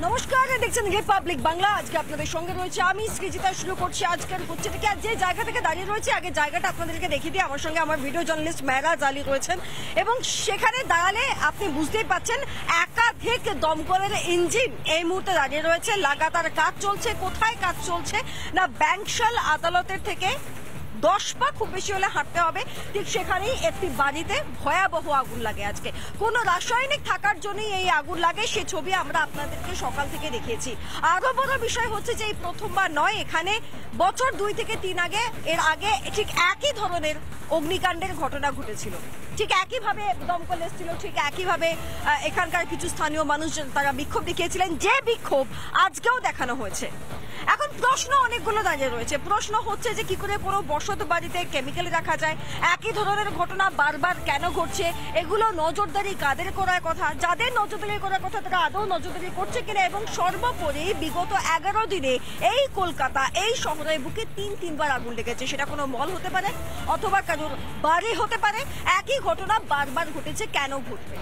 নমস্কার, দেখছেন রিপাবলিক বাংলা। আজকে আপনাদের সঙ্গে রয়েছে আমি সৃজিতা। শুরু করছি আজকের হচ্ছে থেকে যে জায়গা থেকে দাঁড়িয়ে রয়েছে, আগে জায়গাটা আপনাদেরকে দেখিয়ে দিই। আমার সঙ্গে আমার ভিডিও জার্নালিস্ট মেহরাজ আলী রয়েছেন এবং সেখানে দাঁড়ালে আপনি বুঝতেই পাচ্ছেন একাধিক দমকলের ইঞ্জিন এই মুহূর্তে দাঁড়িয়ে রয়েছে। লাগাতার কাজ চলছে। কোথায় কাজ চলছে না, ব্যাংকশাল আদালতের থেকে 10 পা খুব বেশি হলে হাঁটতে হবে, ঠিক সেখানেই একটি বাড়িতে ভয়াবহ আগুন লাগে। আজকে কোনো রাসায়নিক থাকার জন্যই এই আগুন লাগে, সে ছবি আমরা আপনাদেরকে সকাল থেকে দেখিয়েছি। আরো বড় বিষয় হচ্ছে যে এই প্রথমবার নয়, এখানে বছর 2 থেকে 3 আগে এর আগে ঠিক একই ধরনের অগ্নিকাণ্ডের ঘটনা ঘটেছিল। ঠিক একইভাবে দমকল এসেছিল, ঠিক একইভাবে এখানকার কিছু স্থানীয় মানুষ তারা বিক্ষোভ দেখিয়েছিলেন, যে বিক্ষোভ আজকেও দেখানো হয়েছে। এখন প্রশ্ন অনেকগুলো দাঁড়িয়ে রয়েছে। প্রশ্ন হচ্ছে যে কি করে কোনো বসত বাড়িতে কেমিক্যাল রাখা যায়, একই ধরনের ঘটনা বারবার কেন ঘটছে, এগুলো নজরদারি কাদের করার কথা, যাদের নজরদারি করার কথা তারা আদৌ নজরদারি করছে কিনা, এবং সর্বোপরি বিগত 11 দিনে এই কলকাতা এই শহরের বুকে 3বার আগুন লেগেছে। সেটা কোনো মল হতে পারে অথবা কারোর বাড়ি হতে পারে, একই ঘটনা বারবার ঘটেছে, কেন ঘটবে?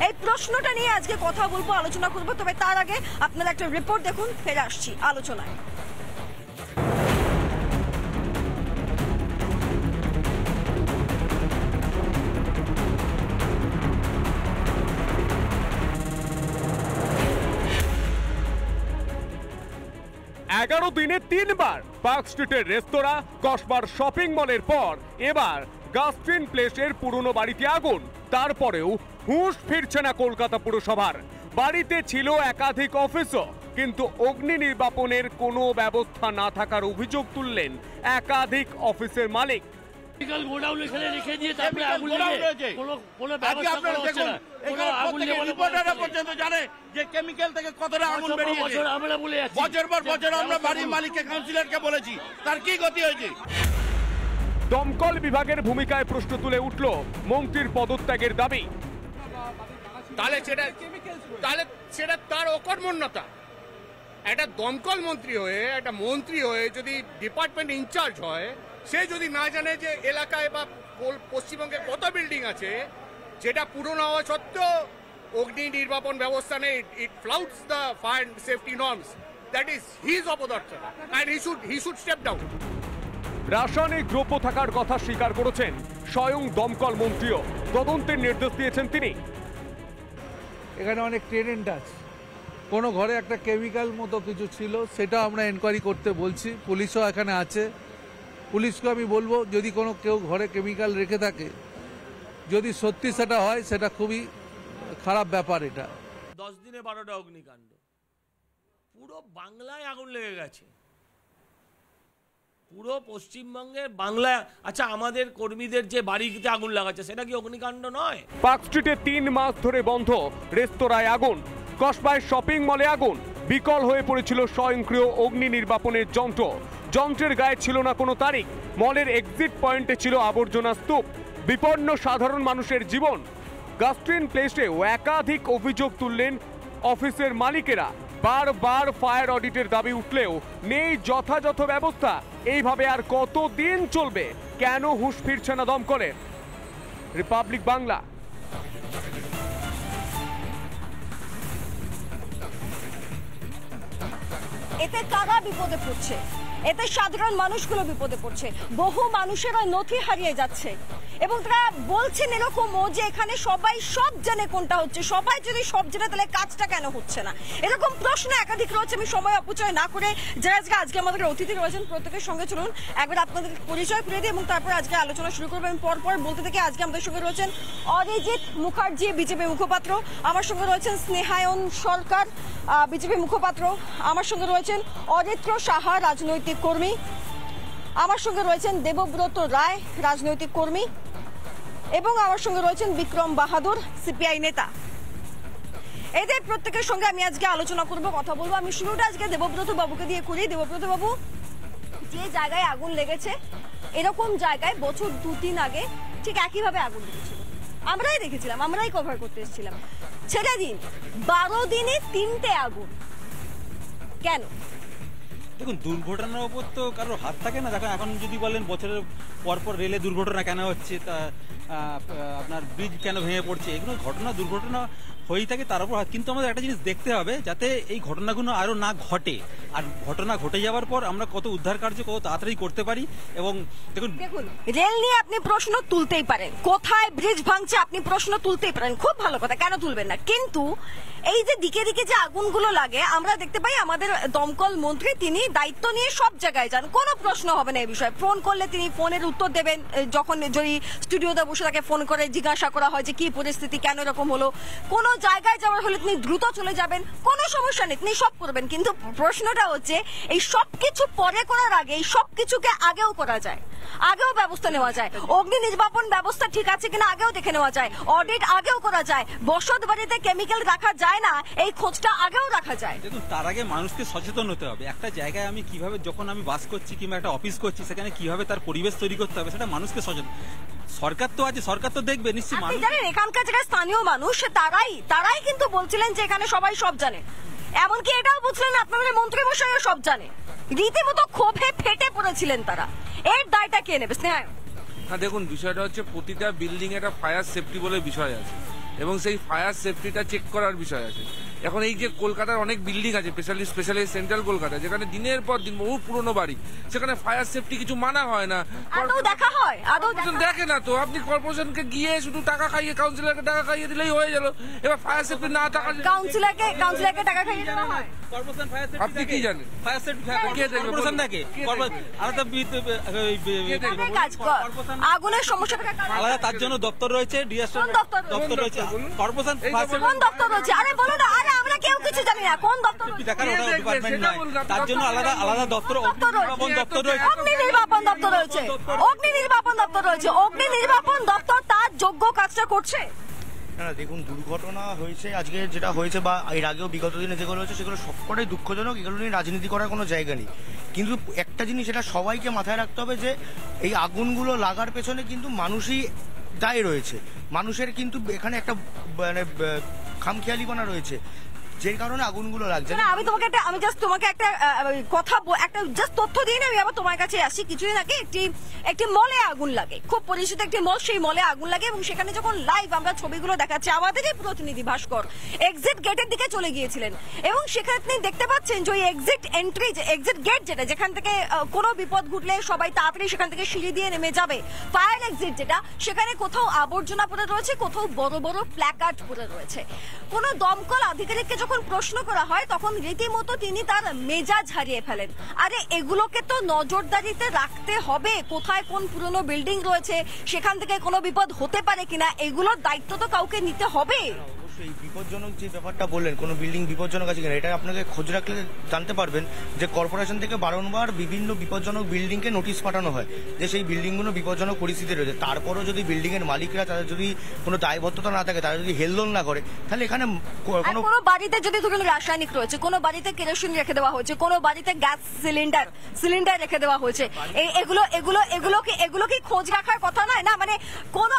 এই প্রশ্নটা নিয়ে আজকে কথা বলবো, আলোচনা করবো। তবে তার আগে আপনারা একটা রিপোর্ট দেখুন, ফেরে আসছি আলোচনায়। এগারো দিনে 3বার পার্ক স্ট্রিটের রেস্তোরাঁ, কসবার শপিং মলের পর এবার গাস্টিন প্লেসের পুরনো বাড়িতে আগুন। তারপরেও হুঁশ ফিরছে না কলকাতা পুরসভার। বাড়িতে ছিল একাধিক অফিসও, কিন্তু অগ্নি নির্বাপনের কোনো ব্যবস্থা না থাকার অভিযোগ তুললেন একাধিক অফিসের মালিক। দমকল বিভাগের ভূমিকায় প্রশ্ন তুলে উঠল মন্ত্রীর পদত্যাগের দাবি। তাহলে সেটা তার অকর্মণ্যতা। একটা দমকল মন্ত্রী হয়ে, একটা মন্ত্রী হয়ে যদি ডিপার্টমেন্ট ইনচার্জ হয়, সে যদি না জানে যে এলাকায় বা পশ্চিমবঙ্গে কত বিল্ডিং আছে যেটা পুরনো হওয়া সত্ত্বেও অগ্নি নির্বাপন ব্যবস্থা নেই, it flouts the fire safety norms, that is his অপদার্থ and he should step down. রাসায়নিক দ্রব্য থাকার কথা স্বীকার করেছেন স্বয়ং দমকল মন্ত্রীও। তদন্তের নির্দেশ দিয়েছেন তিনি। এখানে অনেক টেনেন্ট আছে, কোনো ঘরে একটা কেমিক্যাল মতো কিছু ছিল, সেটা আমরা এনকোয়ারি করতে বলছি। পুলিশও এখানে আছে। পুলিশকে আমি বলবো, যদি কেউ ঘরে কেমিক্যাল রেখে থাকে, যদি সত্যি সেটা হয়, সেটা খুবই খারাপ ব্যাপার। এটা 10 দিনে 12টা অগ্নিকাণ্ড, পুরো বাংলায় আগুন লেগে গেছে, পুরো পশ্চিমবঙ্গের বাংলা। আচ্ছা, আমাদের কর্মীদের যে বাড়িতে আগুন লাগাচ্ছে সেটা কি অগ্নিকাণ্ড নয়? পার্ক স্ট্রিটে 3 মাস ধরে বন্ধ রেস্তোরাঁয় আগুন, কসবায় শপিং মলে আগুন, বিকল হয়ে পড়েছিল স্বয়ংক্রিয় অগ্নি নির্বাপনের যন্ত্র। যন্ত্রের গায়ে ছিল না কোনো তারিখ। মলের এক্সিট পয়েন্টে ছিল আবর্জনা স্তূপ। বিপন্ন সাধারণ মানুষের জীবন। গাস্টিন প্লেসেও একাধিক অভিযোগ তুললেন অফিসের মালিকেরা। বারবার ফায়ার অডিটের দাবি উঠলেও নেই যথাযথ ব্যবস্থা। এইভাবে আর কতদিন চলবে? কেন হুঁশ ফিরছে না দমকলের? রিপাবলিক বাংলা। এতে কারা বিপদে পড়ছে? এতে সাধারণ মানুষগুলো বিপদে পড়ছে। বহু মানুষেরা নথি হারিয়ে যাচ্ছে এবং তারা বলছেন এরকমও যে এখানে সবাই সব জানে কোনটা হচ্ছে। সবাই যদি সব জানে তাহলে কাজটা কেন হচ্ছে না? এরকম প্রশ্ন একাধিক রয়েছে। আমি সময় অপচয় না করে যারা আজকে আমাদের অতিথি রয়েছেন প্রত্যেকের সঙ্গে চলুন একবার আপনাদের পরিচয় করে দিই এবং তারপর আজকে আলোচনা শুরু করবো। আমি পরপর বলতে থাকি। আজকে আমাদের সঙ্গে রয়েছেন অরিজিৎ মুখার্জি, বিজেপি মুখপাত্র। আমার সঙ্গে রয়েছেন স্নেহায়ন সরকার, বিজেপি মুখপাত্র। আমার সঙ্গে রয়েছেন অরিত্র সাহা, রাজনৈতিক কর্মী। আমার সঙ্গে রয়েছেন দেবব্রত রায়, রাজনৈতিক কর্মী। এবং আমার সঙ্গে রয়েছেন বিক্রম বাহাদুর, সিপিআই নেতা। এদের প্রত্যেকের সঙ্গে আমি আজকে আলোচনা করব, কথা বলবো। আমি শুরুটা আজকে দেবব্রত বাবুকে দিয়ে করি। দেবব্রত বাবু, যে জায়গায় আগুন লেগেছে, এরকম জায়গায় বছর 2-3 আগে ঠিক একইভাবে আগুন লেগেছিল। আমরাই দেখেছিলাম, আমরাই কভার করতে এসেছিলাম। ছেড়ে দিন, 12 দিনে 3টে আগুন, কেন? দেখুন, দুর্ঘটনার উপর তো কারোর হাত থাকে না। দেখুন, এখন যদি বলেন বছরের পরপর রেলে দুর্ঘটনা কেন হচ্ছে, তা আপনার ব্রিজ কেন ভেঙে পড়ছে, এগুলো ঘটনা দুর্ঘটনা হয়েই থাকে তার উপর কিন্তু আমাদের একটা জিনিস দেখতে হবে যাতে এই ঘটনাগুলো আরো না ঘটে, আর ঘটনা ঘটে যাওয়ার পর আমরা কত উদ্ধার কার্য কত তাড়াতাড়ি করতে পারি। এবং দেখুন রেল নিয়ে আপনি প্রশ্ন তুলতেই পারেন, কোথায় ব্রিজ ভাঙছে আপনি প্রশ্ন তুলতেই পারেন, খুব ভালো কথা, কেন তুলবেন না? কিন্তু এই যে দিকে দিকে যে আগুনগুলো লাগে আমরা দেখতে পাই আমাদের দমকল মন্ত্রী তিনি দায়িত্ব নিয়ে সব জায়গায় যান, কোনো প্রশ্ন হবে না এই বিষয়ে। ফোন করলে তিনি ফোনের উত্তর দেবেন, যখন যদি স্টুডিওতে বসে তাকে ফোন করে জিজ্ঞাসা করা হয় যে কি পরিস্থিতি, কেন এরকম হলো, কোনো জায়গায় যাওয়ার হলে তিনি দ্রুত চলে যাবেন, কোনো সমস্যা নেই, তিনি সব করবেন। কিন্তু প্রশ্নটা হচ্ছে এই সব কিছু পরে করার আগে এই সব কিছুকে আগেও করা যায়, আগেও ব্যবস্থা নেওয়া যায়, অগ্নি নির্বাপন ব্যবস্থা ঠিক আছে কিনা আগেও দেখে নেওয়া যায়, অডিট আগেও করা যায়, বসত বাড়িতে কেমিক্যাল রাখা যায় না এই খোঁজটা আগেও রাখা যায়। দেখুন তার আগে মানুষকে সচেতন হতে হবে। একটা জায়গায় আমি কিভাবে যখন আমি বাস করছি কিংবা একটা অফিস করছি সেখানে কিভাবে তার পরিবেশ তৈরি করতে হবে সেটা মানুষকে সচেতন। সরকার তো আছে, সরকার তো দেখবে নিশ্চয়ই। আপনি মানুষ জানেন এখানকার যারা স্থানীয় মানুষ তারাই কিন্তু বলছিলেন যে এখানে সবাই সব জানে, এমনকি এটাও বুঝলেন আপনাদের মন্ত্রী মশাইও সব জানে, রীতিমতো ক্ষোভে ফেটে পড়েছিলেন তারা। এর দায়টা কে নেবে? স্নেহা। না দেখুন, বিষয়টা হচ্ছে প্রতিটা বিল্ডিং একটা ফায়ার সেফটি বলে বিষয় আছে এবং সেই ফায়ার সেফটিটা চেক করার বিষয় আছে। এখন এই যে কলকাতার অনেক বিল্ডিং আছে, স্পেশালি সেন্ট্রাল কলকাতা, যেখানে দিনের পর দিন বহু পুরনো বাড়ি, সেখানে ফায়ার সেফটি কিছু মানা হয় না, কর্পোরেশন দেখে না। তো আপনি কর্পোরেশনকে গিয়ে শুধু টাকা খাইয়ে, কাউন্সিলরকে টাকা খাইয়ে দিলেই হয়ে গেল। এবার ফায়ার সেফটি না থাকা, কাউন্সিলরকে টাকা খাইয়ে দেওয়া হয়। আপনি কি জানেন? ফায়ার সেফটি কর্পোরেশন দেখে আগুনের সমস্যাটা আলাদা, তার জন্য দপ্তর রয়েছে, ডিএসএম দপ্তর রয়েছে, কর্পোরেশন কোন দপ্তর রয়েছে? আরে বলো না, আরে আমরা কেউ কিছু জানি না কোন দপ্তর দেখার ওটা ডিপার্টমেন্ট নয়, তার জন্য আলাদা আলাদা দপ্তর, অগ্নি দপ্তর রয়েছে, অগ্নি নির্বাপন দপ্তর রয়েছে, অগ্নি নির্বাপন দপ্তর রয়েছে, অগ্নি নির্বাপন দপ্তর তার যোগ্য কাজটা করছে। না দেখুন, দুর্ঘটনা হয়েছে আজকে যেটা হয়েছে বা এর আগেও বিগত দিনে যেগুলো হয়েছে সেগুলো সবকটাই দুঃখজনক, এগুলো নিয়ে রাজনীতি করার কোনো জায়গা নেই। কিন্তু একটা জিনিস এটা সবাইকে মাথায় রাখতে হবে যে এই আগুনগুলো লাগার পেছনে কিন্তু মানুষই দায়ী রয়েছে, মানুষের কিন্তু এখানে একটা মানে খামখেয়ালিপনা রয়েছে যে কারণে আগুনগুলো লাগছে। আমি তোমাকে একটা কথা একটা জাস্ট তথ্য দিই না, আমি আবার তোমার কাছে আসি। কিছুদিন আগে একটি মলে আগুন লাগে, খুব পরিচিত একটি মল, সেই মলে আগুন লাগে এবং সেখানে যখন লাইভ আমরা ছবিগুলো দেখাচ্ছি, আমাদেরই প্রতিনিধি ভাস্কর এক্সিট গেটের দিকে চলে গিয়েছিলেন এবং সেখানে আপনি দেখতে পাচ্ছেন যে ওই এক্সিট গেট যেখান থেকে কোনো বিপদ ঘটলে সবাই তাড়াতাড়ি সেখান থেকে সিঁড়ি দিয়ে নেমে যাবে, ফায়ার এক্সিট যেটা, সেখানে কোথাও আবর্জনা পড়ে রয়েছে, কোথাও বড় বড় প্ল্যাকার্ড পড়ে রয়েছে। কোন দমকল আধিকারিককে যখন প্রশ্ন করা হয় তখন রীতিমতো তিনি তার মেজাজ হারিয়ে ফেলেন। আরে এগুলোকে তো নজরদারিতে রাখতে হবে, কোথায় কোন পুরনো বিল্ডিং রয়েছে, সেখান থেকে কোনো বিপদ হতে পারে কিনা, এগুলোর দায়িত্ব তো কাউকে নিতে হবে। এই বিপজ্জনক যে ব্যাপারটা বললেন, কোনো বিল্ডিং বিপজ্জনক আছে কিনা, এটা আপনাকে খোঁজ রাখলে জানতে পারবেন যে কর্পোরেশন থেকে বারংবার বিভিন্ন বিপজ্জনক বিল্ডিংকে নোটিশ পাঠানো হয় যে সেই বিল্ডিংগুলো বিপজ্জনক পরিস্থিতি রয়েছে। তারপরও যদি বিল্ডিংয়ের মালিকরা তাদের যদি কোনো দায়বদ্ধতা না থাকে, তারা যদি হেলদোল না করে, তাহলে এখানে কোনো বাড়িতে যদি ধরুন রাসায়নিক রয়েছে, কোনো বাড়িতে কেরোসিন রেখে দেওয়া হয়েছে, কোনো বাড়িতে গ্যাস সিলিন্ডার রেখে দেওয়া হয়েছে, এগুলো কি খোঁজ রাখার কথা নয়? না মানে কোনো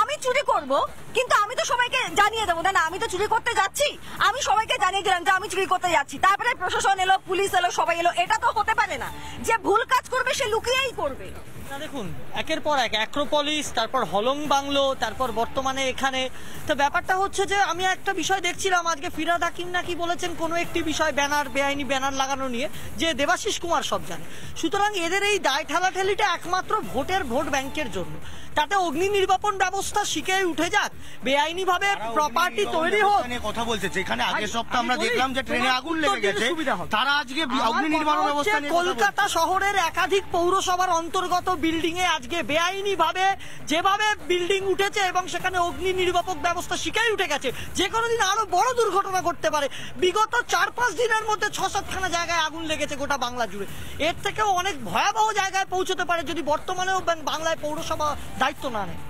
আমি চুরি করব কিন্তু আমি তো সবাইকে জানিয়ে দেবো না, আমি তো চুরি করতে যাচ্ছি, আমি সবাইকে জানিয়ে দিলাম যে আমি চুরি করতে যাচ্ছি, তারপরে প্রশাসন এলো, পুলিশ এলো, সবাই এলো, এটা তো হতে পারে না। যে ভুল কাজ করবে সে লুকিয়েই করবে। না দেখুন, একের পর এক অ্যাক্রোপলিস, তারপর হলং বাংলো, তারপর বর্তমানে এখানে। তো ব্যাপারটা হচ্ছে যে আমি একটা বিষয় দেখছিলাম আজকে, ফিরহাদ হাকিম নাকি বলেছেন কোনো একটি বিষয় বেআইনি ব্যানার লাগানো নিয়ে, যে দেবাশিস কুমার সব জানে। সুতরাং এদের এই দায় ঠেলাঠেলিটা একমাত্র ভোট ব্যাংকের জন্য। তাতে অগ্নি নির্বাপন ব্যবস্থা শিখে উঠে যাক, বেআইনি ভাবে প্রপার্টি তৈরি হোক। কথা বলছে যেখানে আগের সপ্তাহে আমরা দেখলাম যে ট্রেনে আগুন লেগে গেছে, তারা আজকে অগ্নি নির্বাপন ব্যবস্থা নিয়ে কলকাতা শহরের একাধিক পৌরসভার অন্তর্গত বিল্ডিং এ আজকে বেআইনি ভাবে যেভাবে বিল্ডিং উঠেছে এবং সেখানে অগ্নি নির্বাপক ব্যবস্থা শিখেই উঠে গেছে, যে কোনো দিন আরো বড় দুর্ঘটনা ঘটতে পারে। বিগত 4-5 দিনের মধ্যে 6-7খানা জায়গায় আগুন লেগেছে গোটা বাংলা জুড়ে। এর থেকেও অনেক ভয়াবহ জায়গায় পৌঁছতে পারে যদি বর্তমানেও বাংলায় পৌরসভা দায়িত্ব না নেয়।